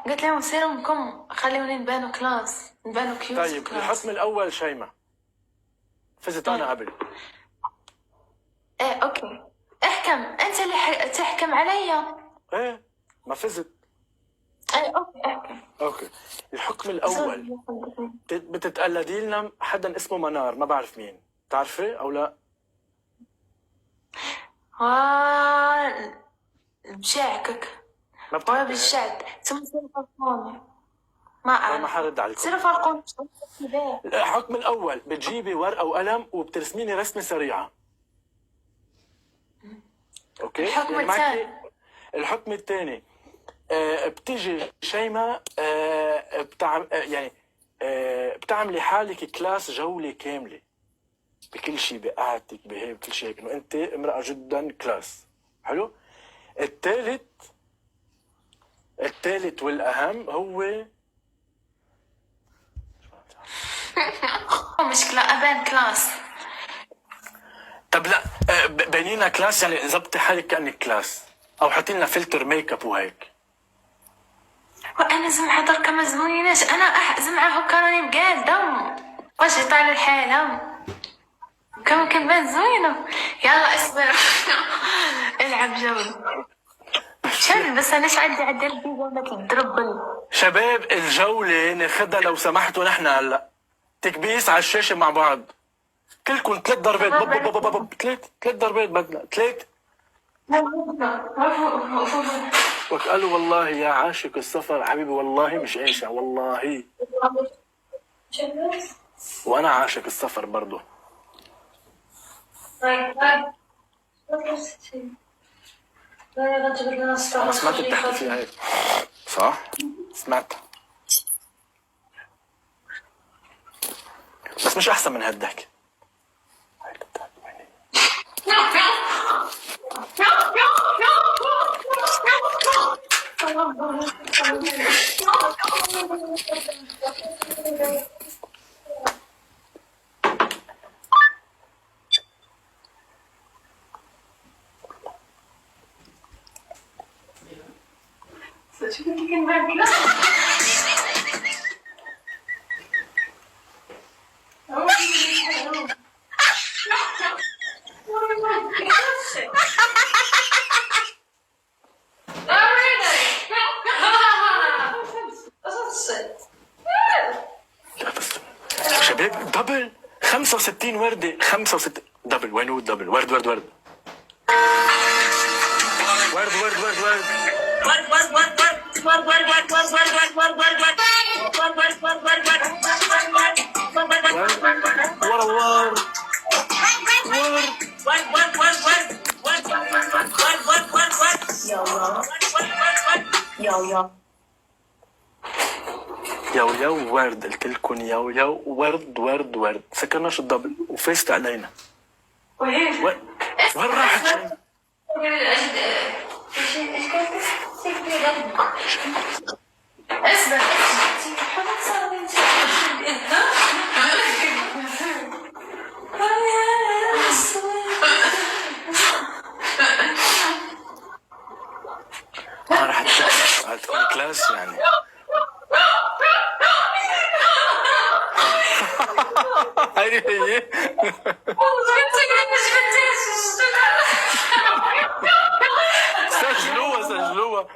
قلت لهم سيروا منكم خلوني نبانوا كلاس، نبانوا كيوت طيب كلاس. الحكم الاول شيماء، فزت انا قبل. ايه اوكي، احكم انت اللي تحكم عليا. ايه ما فزت. ايه اوكي احكم. اوكي الحكم الاول، بتتقلدي لنا حدا اسمه منار، ما بعرف مين، بتعرفي او لا؟ بشعكك ما ولا بتعرفي. بالشعد ثم سيروا فرقوني. ما ما اعرف. حرد عليكم. سيروا فرقوني. الحكم الاول بتجيبي ورقه وقلم وبترسميني رسمه سريعه. اوكي الحكم يعني معك. الثاني. الحكم الثاني بتيجي شيماء بتعملي حالك كلاس جوله كامله بكل شيء، بقعدتك بهيك بكل شيء، انه انت امراه جدا كلاس. حلو. الثالث والاهم هو مشكلة أبان كلاس. طب لا بينينا كلاس، يعني زبطي حالك كانك كلاس، او حطي لنا فلتر ميك اب وهيك. وأنا زمعة دركا ما زمونيناش، أنا زمعة هكراني بقال دم واش يطالع الحالة كم كنبان زوينة. يلا اصبر. العب جولة. شوف بس أنا عندي عدل في جولة الدربل. شباب الجولة ناخدها لو سمحتوا نحن هلا تكبيس على الشاشة مع بعض، كلكم 3 ضربات. ثلاث ضربات بدنا 3. وقالوا والله يا عاشق السفر حبيبي، والله مش عيشة والله، وانا عاشق السفر برضو. انا سمعت بتحكي فيها هيك صح؟ سمعت، بس مش احسن من هالضحك. شباب دبل 65 وردة، 65 دبل. وين هو الدبل؟ ورد ورد ورد ورد ورد ورد ورد ورد يو يو ورد. قلت لكم يو يو ورد ورد ورد. سكرناش الدبل وفزت علينا. وين راحت شيء؟ ما راح تكون كلاس يعني. هي سجلوها.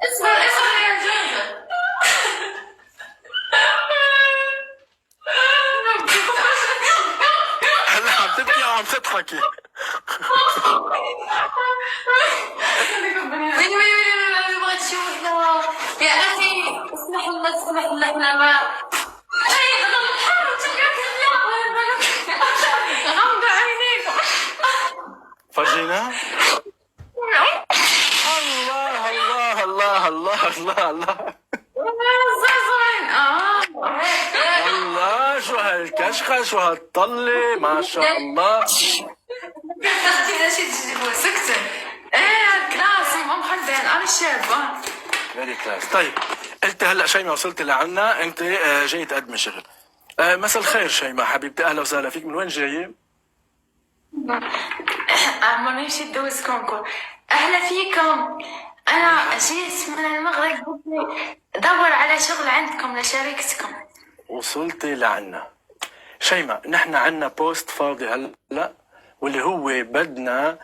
اصبر يا جوزة. هلا عم تبكي او عم تضحكي؟ وين بغيت تشوفنا يا اخي؟ اسمح لنا احنا ما غمض عينيك. فرجينا. الله الله الله الله الله الله الله، شو هالكشخة، شو هالطلة، ما شاء الله. سكتة. ايه كلاس ام خلدين انا الشابة. فيري كلاس. طيب انت هلا شيماء وصلت لعنا، انت جاي تقدمي شغل. مساء الخير شيماء حبيبتي، اهلا وسهلا فيك. من وين جايه؟ عم نمشي ندوز كونكور. اهلا فيكم. انا جيت من المغرب، قلت لي دور على شغل عندكم لشركتكم. وصلتي لعنا شيماء، نحن عنا بوست فاضي هلا، واللي هو بدنا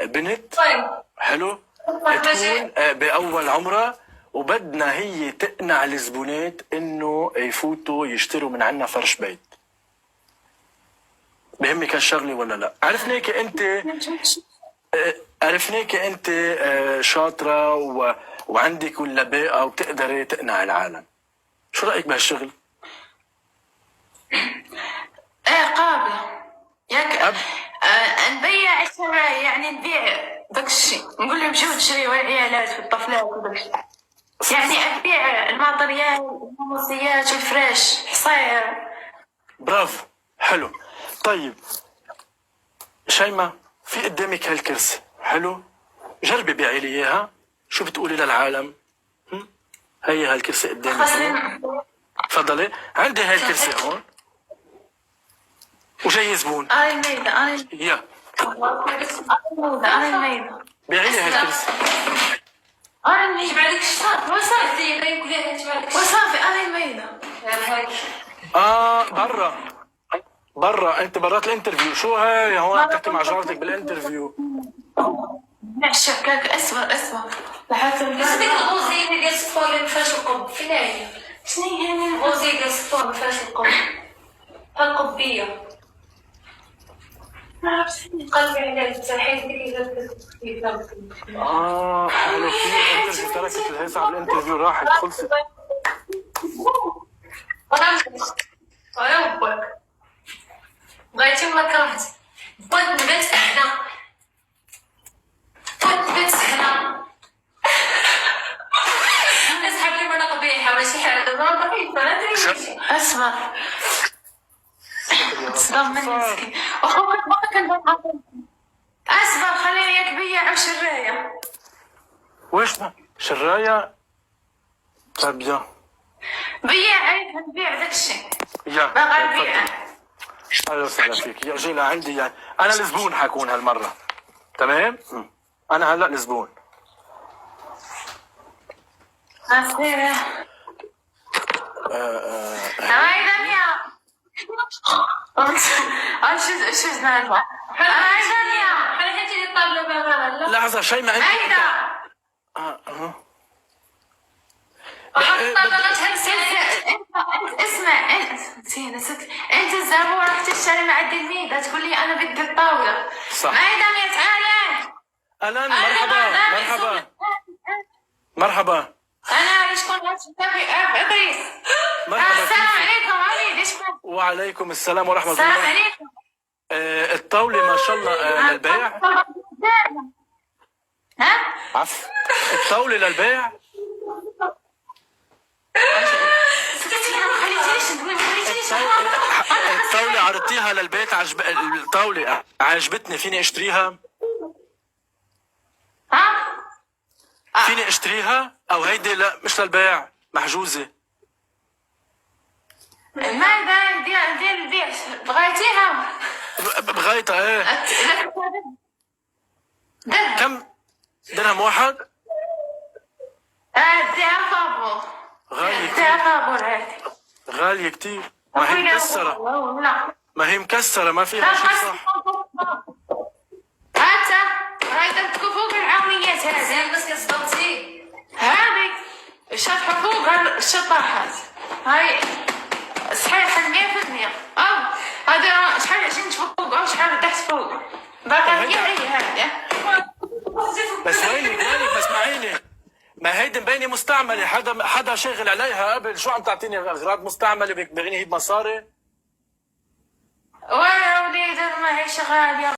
بنت طيب حلو تكون بأول عمرها، وبدنا هي تقنع الزبونات انه يفوتوا يشتروا من عنا فرش بيت. بهمك هالشغله ولا لا؟ عرفناك انت شاطره وعندك اللباقه وبتقدري تقنع العالم. شو رايك بهالشغل؟ ايه قابلة ياك. نبيع الشراي، يعني نبيع داك الشيء، نقول لهم شوفوا تشري والعيالات والطفلات وداك الشيء. يعني أبيع الماتريال والموسيات والفريش حصير. برافو، حلو. طيب شيماء، في قدامك هالكرسي حلو، جربي بيعي لي اياها، شو بتقولي للعالم؟ هي هالكرسي قدامك هون، تفضلي. عندي هاي الكرسي هون وجاي زبون. أنا الميدة، يا أنا الميدة بيعي لي هالكرسي. أنا الميدة بعدك شطار وصافي وصافي. أنا الميدة برا انت برات الانترفيو. شو هاي هون عم تحكي مع جارتك بالانترفيو؟ نعشق أسود لحتى بس ديك الغوزية ديال الصفار اللي مفيهاش القب فين هي؟ شنو هي الغوزية ديال الصفار مفيهاش القب، القبية. ما عرفتش. قلبي على التحية ديك حلو. في الانترفيو تركت الهيصة على الانترفيو راحت خلصت. وربك بغيتي ولا كرهتي؟ بغيت نبات سخنة، اسحب لي ورقة قبيحة ولا شي حاجة ضروري ما ادري. أسمر صدام من مسكين. أخوك ما كان أسمر، خليني ياك بيع وشراية. ويش ما شراية؟ طيب يا بيع عيب، نبيع داك الشيء يا باغا نبيع. اهلا وسهلا فيك. يا جي لعندي، يعني انا الزبون حكون هالمرة. تمام؟ انا هلا الزبون. أسيرة هاي دنيا شو زنالها هاي دنيا. حنا حيتي لي الطابلة بابا لا لحظة شيماء، انت هيدا انت اسمع، انت الزبون راح تشتري مع التلميذة تقول لي انا بدي الطاولة. صح. هاي دنيا تعالي. اهلا، مرحبا. انا شكون ادريس. مرحبا. السلام عليكم علي. شكون؟ وعليكم السلام ورحمة السلام الله. عليكم. الطاولة ما شاء الله للبيع. ها؟ عفوا، الطاولة للبيع. الطاولة عرضتيها للبيت، الطاولة عجبتني، فيني اشتريها؟ ها؟ فيني اشتريها او هيدي لا مش للبيع، محجوزة؟ ما ديال البيع بغيتيها؟ بغيتها ايه. كم درهم واحد؟ ديها فابور. غالية ديها كتير، فابور هادي. غالية كتير. ما هي مكسرة، ما هي مكسرة، ما فيها شيء صح. هاتا هاي تكفوك العونيات هذه بس كتصدمتي هذه شطح فوق الشطاحات هاي صحيحة 100%. أو هذا شحال عشان فوق أو شحال تحت فوق باقي هي هذه. بس وينك بس اسمعيني، ما هيدي مبينة مستعملة، حدا شاغل عليها قبل. شو عم تعطيني اغراض مستعملة بيعني هي بمصاري؟ ويا وليد ما هي شغال يا